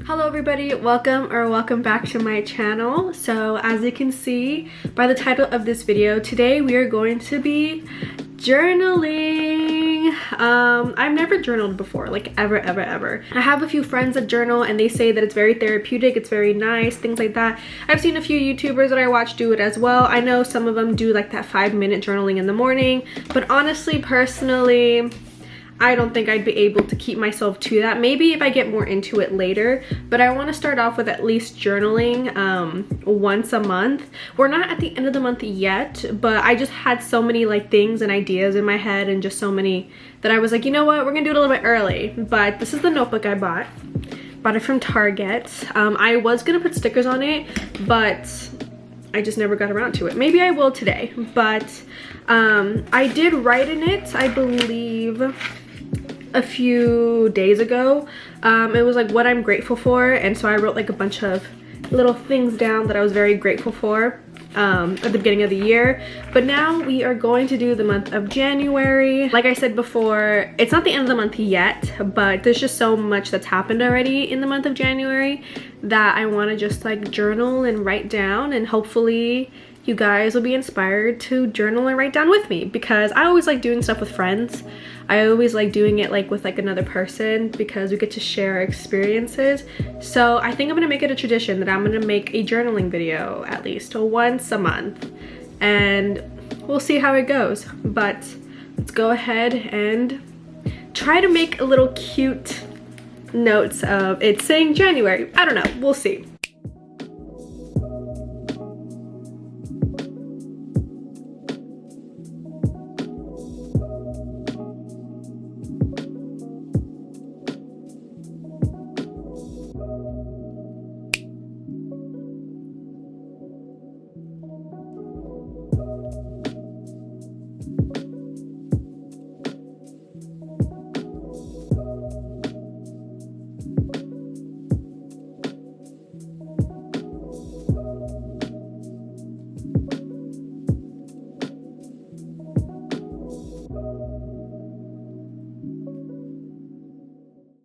Hello everybody, welcome back to my channel. So as you can see by the title of this video, today we are going to be journaling. I've never journaled before, like ever. I have a few friends that journal and they say that it's very therapeutic, it's very nice, things like that. I've seen a few YouTubers that I watch do it as well. I know some of them do like that 5-minute journaling in the morning, but honestly, personally, I don't think I'd be able to keep myself to that. Maybe if I get more into it later, but I want to start off with at least journaling once a month. We're not at the end of the month yet, but I just had so many like things and ideas in my head and just so many that I was like, you know what, we're gonna do it a little bit early. But this is the notebook I bought it from Target. I was gonna put stickers on it, but I just never got around to it. Maybe I will today, but I did write in it, I believe, a few days ago. It was like what I'm grateful for, and so I wrote like a bunch of little things down that I was very grateful for at the beginning of the year. But now we are going to do the month of January. Like I said before, it's not the end of the month yet, but there's just so much that's happened already in the month of January that I want to just like journal and write down, and hopefully you guys will be inspired to journal and write down with me, because I always like doing stuff with friends. I always like doing it like with like another person because we get to share our experiences. So I think I'm gonna make it a tradition that I'm gonna make a journaling video at least once a month, and we'll see how it goes. But let's go ahead and try to make a little cute notes of it saying January. I don't know, we'll see.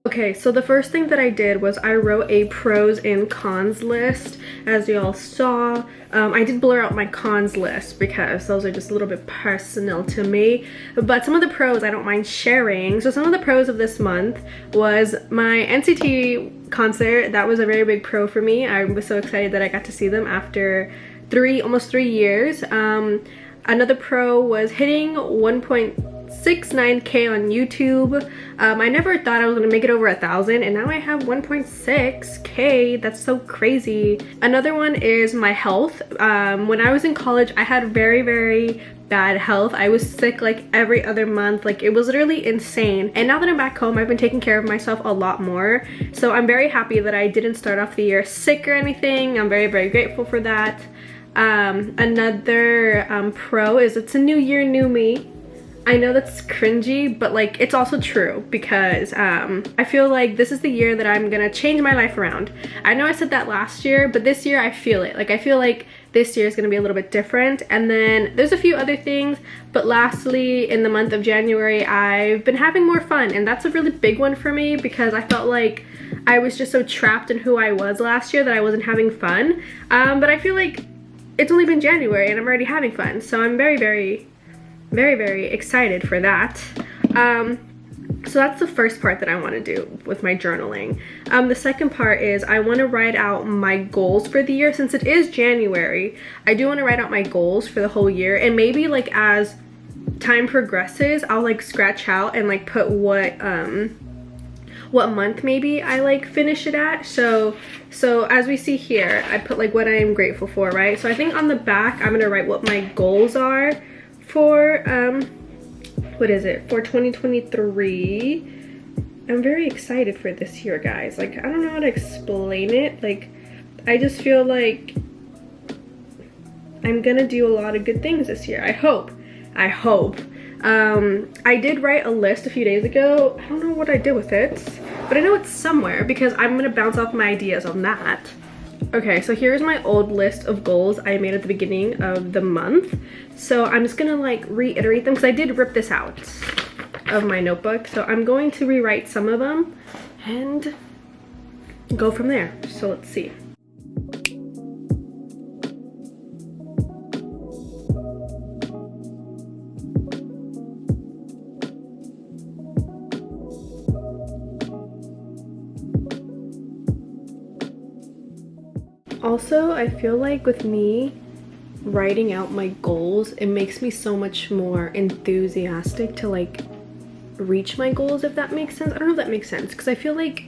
Okay, so the first thing that I did was I wrote a pros and cons list. As y'all saw, I did blur out my cons list because those are just a little bit personal to me, but some of the pros I don't mind sharing. So some of the pros of this month was my NCT concert. That was a very big pro for me. I was so excited that I got to see them after almost 3 years. Another pro was hitting 1.69K on YouTube. I never thought I was gonna make it over 1,000, and now I have 1.6K. That's so crazy. Another one is my health. When I was in college, I had very bad health. I was sick like every other month. Like, it was literally insane. And now that I'm back home, I've been taking care of myself a lot more. So I'm very happy that I didn't start off the year sick or anything. I'm very grateful for that. Another pro is it's a new year, new me. I know that's cringy, but like it's also true, because I feel like this is the year that I'm gonna change my life around. I know I said that last year, but this year I feel it. Like, I feel like this year is gonna be a little bit different. And then there's a few other things, but lastly, in the month of January, I've been having more fun, and that's a really big one for me, because I felt like I was just so trapped in who I was last year that I wasn't having fun. But I feel like it's only been January and I'm already having fun, so I'm very excited for that. So that's the first part that I want to do with my journaling. The second part is I want to write out my goals for the year. Since it is January, I do want to write out my goals for the whole year, and maybe like as time progresses, I'll like scratch out and like put what month maybe I like finish it at. So as we see here, I put like what I am grateful for, right? So I think on the back I'm gonna write what my goals are for what is it, for 2023. I'm very excited for this year, guys. Like, I don't know how to explain it. Like, I just feel like I'm gonna do a lot of good things this year. I hope. I did write a list a few days ago. I don't know what I did with it, but I know it's somewhere because I'm gonna bounce off my ideas on that. Okay, so here's my old list of goals I made at the beginning of the month. So I'm just gonna like reiterate them because I did rip this out of my notebook. So I'm going to rewrite some of them and go from there. So let's see. Also, I feel like with me writing out my goals, it makes me so much more enthusiastic to like reach my goals, if that makes sense. I don't know if that makes sense, because I feel like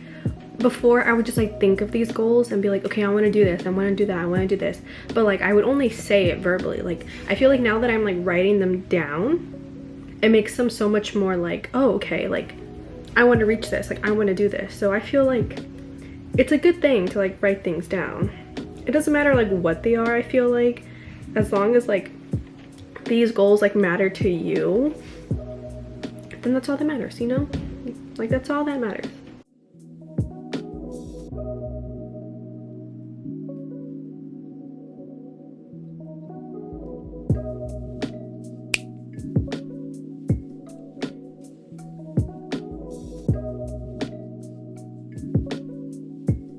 before I would just like think of these goals and be like, okay, I want to do this, I want to do that, I want to do this, but like I would only say it verbally. Like I feel like now that I'm like writing them down, it makes them so much more like, oh okay, like I want to reach this, like I want to do this. So I feel like it's a good thing to like write things down. It doesn't matter like what they are, I feel like, as long as like these goals like matter to you, then that's all that matters, you know? Like that's all that matters.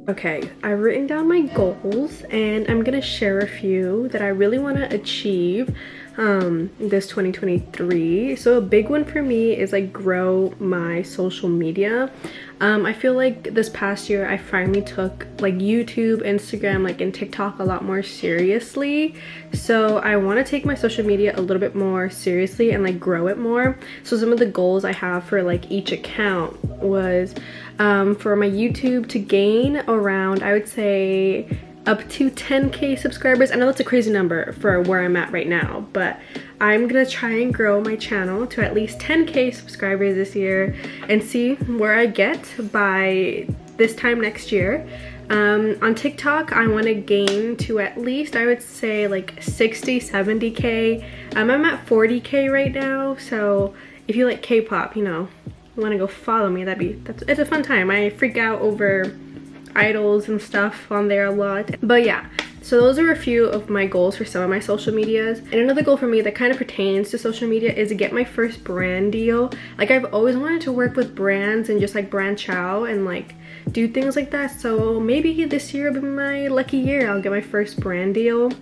Okay, I've written down my goals and I'm gonna share a few that I really want to achieve this 2023. So a big one for me is like grow my social media. I feel like this past year I finally took like YouTube, Instagram, like and TikTok a lot more seriously. So I want to take my social media a little bit more seriously and like grow it more. So some of the goals I have for like each account was for my YouTube to gain around, I would say, up to 10k subscribers. I know that's a crazy number for where I'm at right now, but I'm gonna try and grow my channel to at least 10k subscribers this year and see where I get by this time next year. On TikTok, I want to gain to at least, I would say, like 60-70k. I'm at 40k right now, so if you like K-pop, you know, want to go follow me, it's a fun time. I freak out over idols and stuff on there a lot. But yeah, so those are a few of my goals for some of my social medias. And another goal for me that kind of pertains to social media is to get my first brand deal. Like I've always wanted to work with brands and just like branch out and like do things like that. So maybe this year will be my lucky year. I'll get my first brand deal.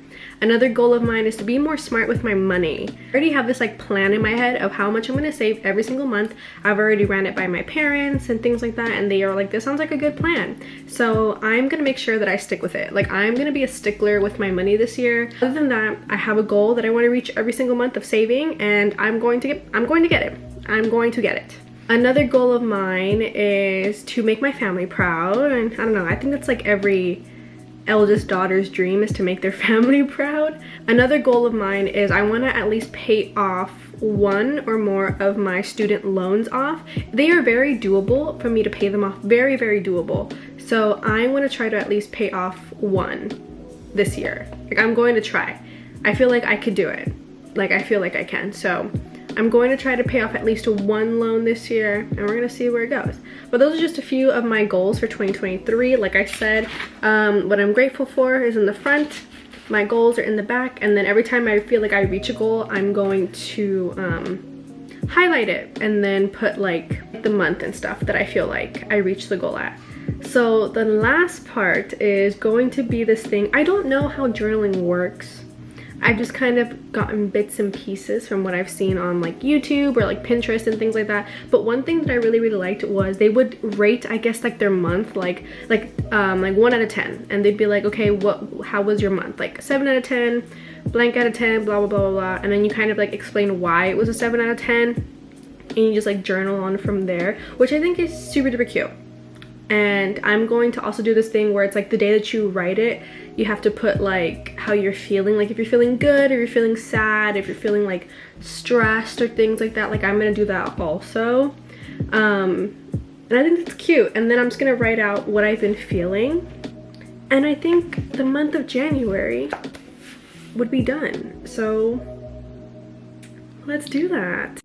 Another goal of mine is to be more smart with my money. I already have this like plan in my head of how much I'm gonna save every single month. I've already ran it by my parents and things like that, and they are like, this sounds like a good plan. So I'm gonna make sure that I stick with it. Like I'm gonna be a stickler with my money this year. Other than that, I have a goal that I want to reach every single month of saving, and I'm going to get it. Another goal of mine is to make my family proud, and I don't know, I think that's like every eldest daughter's dream is to make their family proud. Another goal of mine is I want to at least pay off one or more of my student loans off. They are very doable for me to pay them off, very, very doable. So I want to try to at least pay off one this year. Like I'm going to try. I feel like I could do it. Like I feel like I can. So I'm going to try to pay off at least one loan this year, and we're gonna see where it goes. But those are just a few of my goals for 2023. Like I said, what I'm grateful for is in the front, my goals are in the back, and then every time I feel like I reach a goal, I'm going to highlight it and then put like the month and stuff that I feel like I reached the goal at. So the last part is going to be this thing. I don't know how journaling works. I've just kind of gotten bits and pieces from what I've seen on like YouTube or like Pinterest and things like that. But one thing that I really liked was they would rate, I guess, like their month like 1 out of 10, and they'd be like, okay, how was your month? Like 7 out of 10, blank out of 10, blah blah blah blah blah, and then you kind of like explain why it was a 7 out of 10, and you just like journal on from there, which I think is super duper cute. And I'm going to also do this thing where it's like the day that you write it, you have to put like how you're feeling, like if you're feeling good or you're feeling sad, if you're feeling like stressed or things like that. Like I'm gonna do that also. And I think that's cute. And then I'm just gonna write out what I've been feeling. And I think the month of January would be done. So let's do that.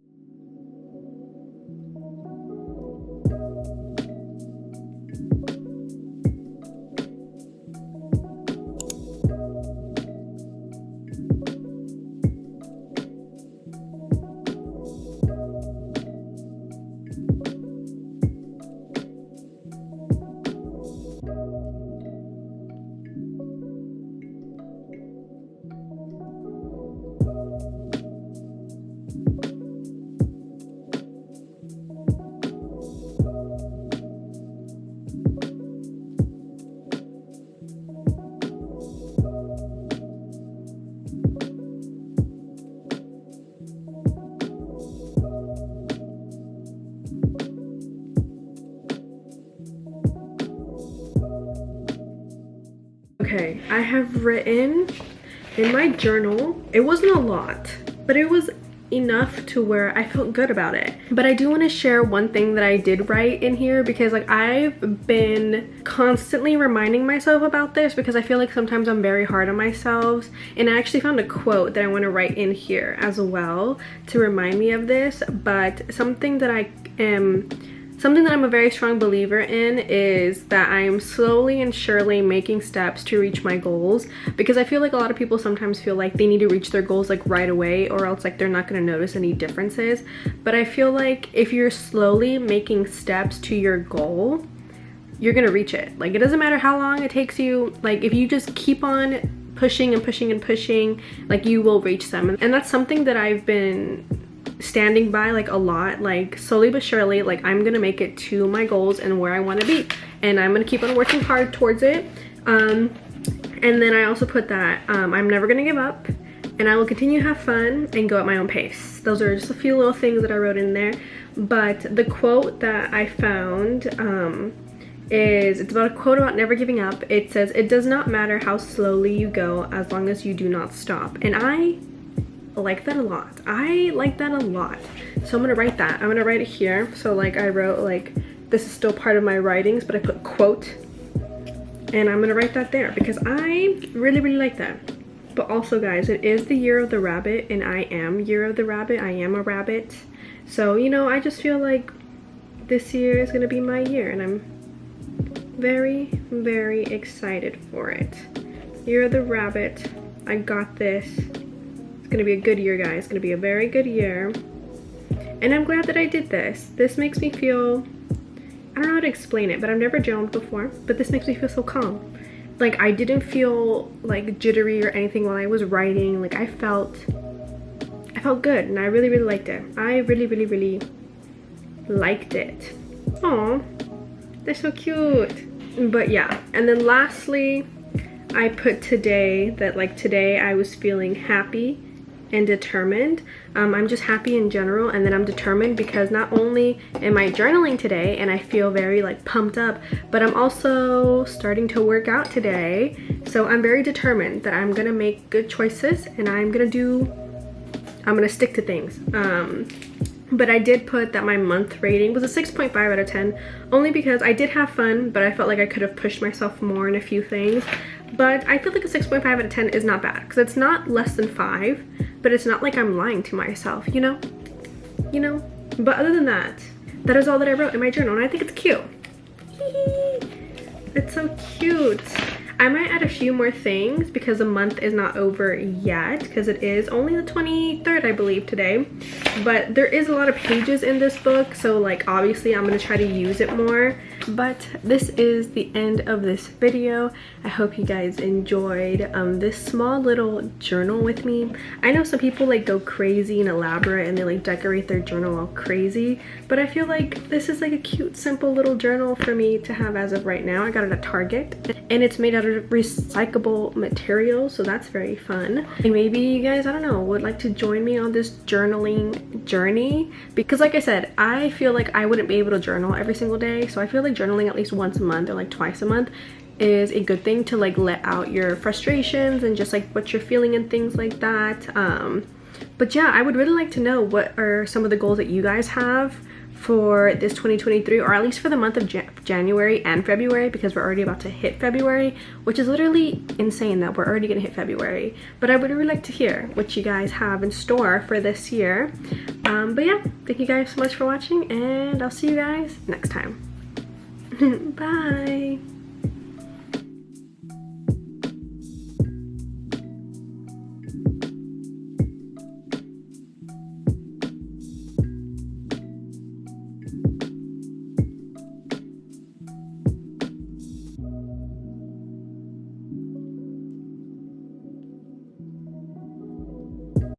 Okay, I have written in my journal, it wasn't a lot, but it was enough to where I felt good about it. But I do want to share one thing that I did write in here, because like I've been constantly reminding myself about this, because I feel like sometimes I'm very hard on myself, and I actually found a quote that I want to write in here as well to remind me of this. But something that I'm a very strong believer in is that I am slowly and surely making steps to reach my goals, because I feel like a lot of people sometimes feel like they need to reach their goals like right away, or else like they're not going to notice any differences. But I feel like if you're slowly making steps to your goal, you're going to reach it. Like, it doesn't matter how long it takes you. Like, if you just keep on pushing and pushing and pushing, like, you will reach them. And that's something that I've been standing by like a lot, like slowly but surely, like I'm gonna make it to my goals and where I want to be, and I'm gonna keep on working hard towards it. And then I also put that I'm never gonna give up, and I will continue to have fun and go at my own pace. Those are just a few little things that I wrote in there. But the quote that I found it's about a quote about never giving up. It says, "It does not matter how slowly you go as long as you do not stop." And I like that a lot. I like that a lot. So I'm gonna write that. I'm gonna write it here. So like I wrote, like, this is still part of my writings, but I put quote, and I'm gonna write that there because I really, really like that. But also guys, it is the year of the rabbit, and I am year of the rabbit. I am a rabbit. So, you know, I just feel like this year is gonna be my year, and I'm very, very excited for it. Year of the rabbit. I got this. It's gonna be a good year, guys. It's gonna be a very good year. And I'm glad that I did this. This makes me feel, I don't know how to explain it, but I've never journaled before, but this makes me feel so calm. Like, I didn't feel like jittery or anything while I was writing. Like, I felt good, and I really, really liked it. I really, really, really liked it. Aw, they're so cute. But yeah, and then lastly, I put today, that like today I was feeling happy and determined. I'm just happy in general, and then I'm determined because not only am I journaling today and I feel very like pumped up, but I'm also starting to work out today. So I'm very determined that I'm gonna make good choices, and I'm gonna stick to things. But I did put that my month rating was a 6.5 out of 10, only because I did have fun, but I felt like I could have pushed myself more in a few things. But I feel like a 6.5 out of 10 is not bad, because it's not less than 5, but it's not like I'm lying to myself, you know? But other than that, that is all that I wrote in my journal, and I think it's cute. It's so cute. I might add a few more things because the month is not over yet, because it is only the 23rd, I believe, today. But there is a lot of pages in this book, so like obviously I'm gonna try to use it more. But this is the end of this video. I hope you guys enjoyed this small little journal with me. I know some people like go crazy and elaborate, and they like decorate their journal all crazy, but I feel like this is like a cute, simple little journal for me to have as of right now. I got it at Target, and it's made out of recyclable material, so that's very fun. And maybe you guys, I don't know, would like to join me on this journaling journey, because like I said, I feel like I wouldn't be able to journal every single day. So I feel like journaling at least once a month or like twice a month is a good thing to like let out your frustrations and just like what you're feeling and things like that. But yeah, I would really like to know what are some of the goals that you guys have for this 2023, or at least for the month of January and February, because we're already about to hit February, which is literally insane that we're already gonna hit February. But I would really like to hear what you guys have in store for this year. But yeah, thank you guys so much for watching, and I'll see you guys next time. Bye.